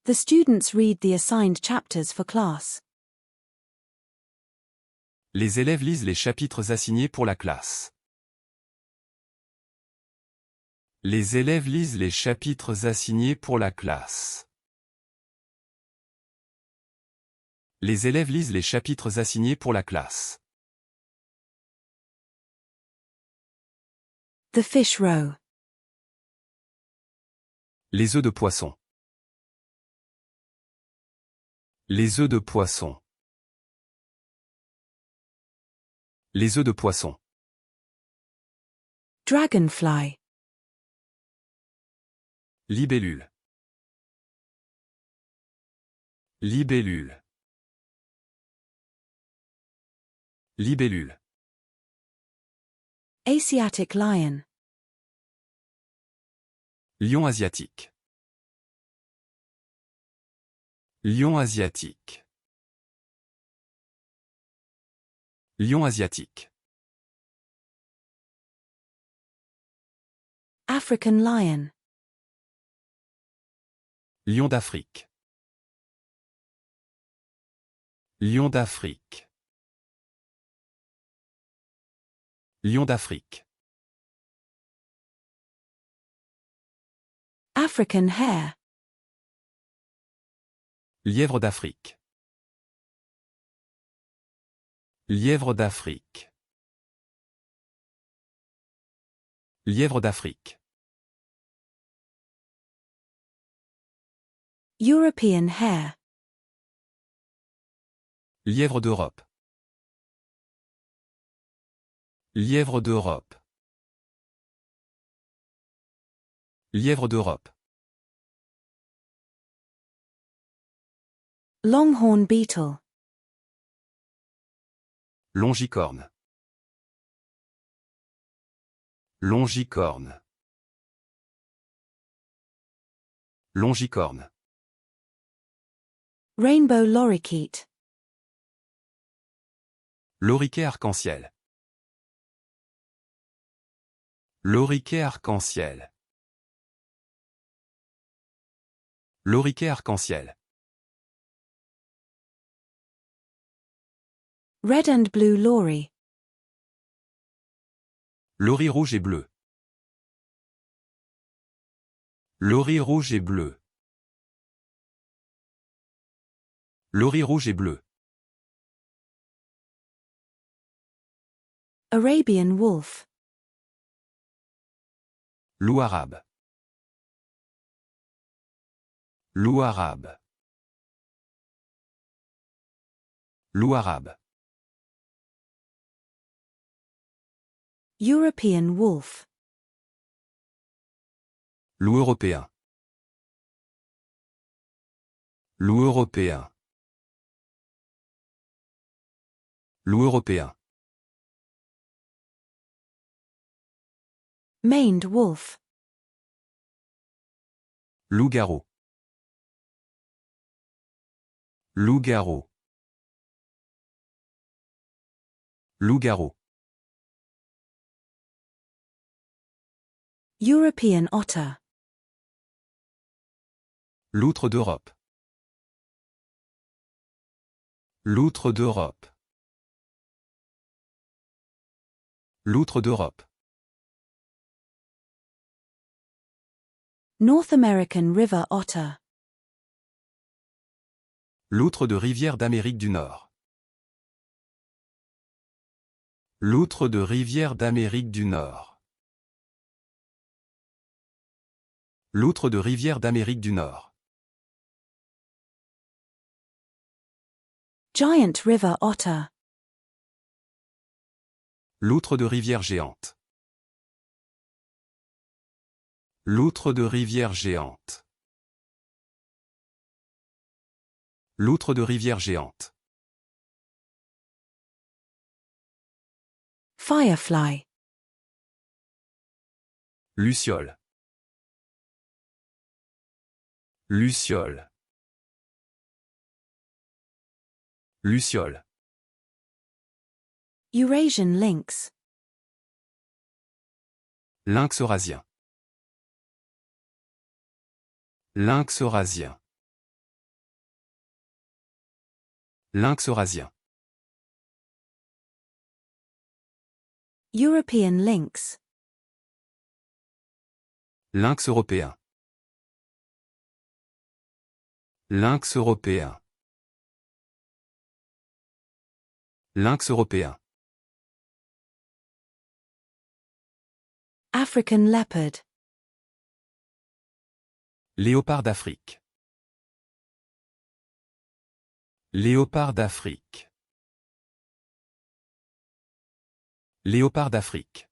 The students read the assigned chapters for class. Les élèves lisent les chapitres assignés pour la classe. Les élèves lisent les chapitres assignés pour la classe. Les élèves lisent les chapitres assignés pour la classe. The fish roe. Les œufs de poisson. Les œufs de poisson. Les œufs de poisson. Dragonfly. Libellule. Libellule. Libellule. Asiatic lion. Lion asiatique. Lion asiatique. Lion asiatique. African lion. Lion d'Afrique. Lion d'Afrique. Lion d'Afrique. African hare. Lièvre d'Afrique. Lièvre d'Afrique. Lièvre d'Afrique. European hare. Lièvre d'Europe. Lièvre d'Europe. Lièvre d'Europe. Longhorn beetle. Longicorne. Longicorne. Longicorne. Rainbow lorikeet. Loriquet arc-en-ciel. Loriquet arc-en-ciel. Loriquet arc-en-ciel. Red and blue lory. Lorie rouge et bleu. Lorie rouge et bleu. Lorie rouge et bleu. Arabian wolf. Loup arabe. Loup arabe. Loup arabe. European wolf. Loup européen. Loup européen. Loup européen. Maned wolf. Loup-garou. Loup-garou. Loup-garou. European otter. Loutre d'Europe. Loutre d'Europe. Loutre d'Europe. North American river otter. Loutre de rivière d'Amérique du Nord. Loutre de rivière d'Amérique du Nord. Loutre de rivière d'Amérique du Nord. Giant river otter. Loutre de rivière géante. Loutre de rivière géante. Loutre de rivière géante. Firefly. Luciole. Luciole. Luciole. Eurasian lynx. Lynx eurasien. Lynx eurasien. Lynx eurasien. European lynx. Lynx européen. Lynx européen. Lynx européen. African leopard. Léopard d'Afrique. Léopard d'Afrique. Léopard d'Afrique.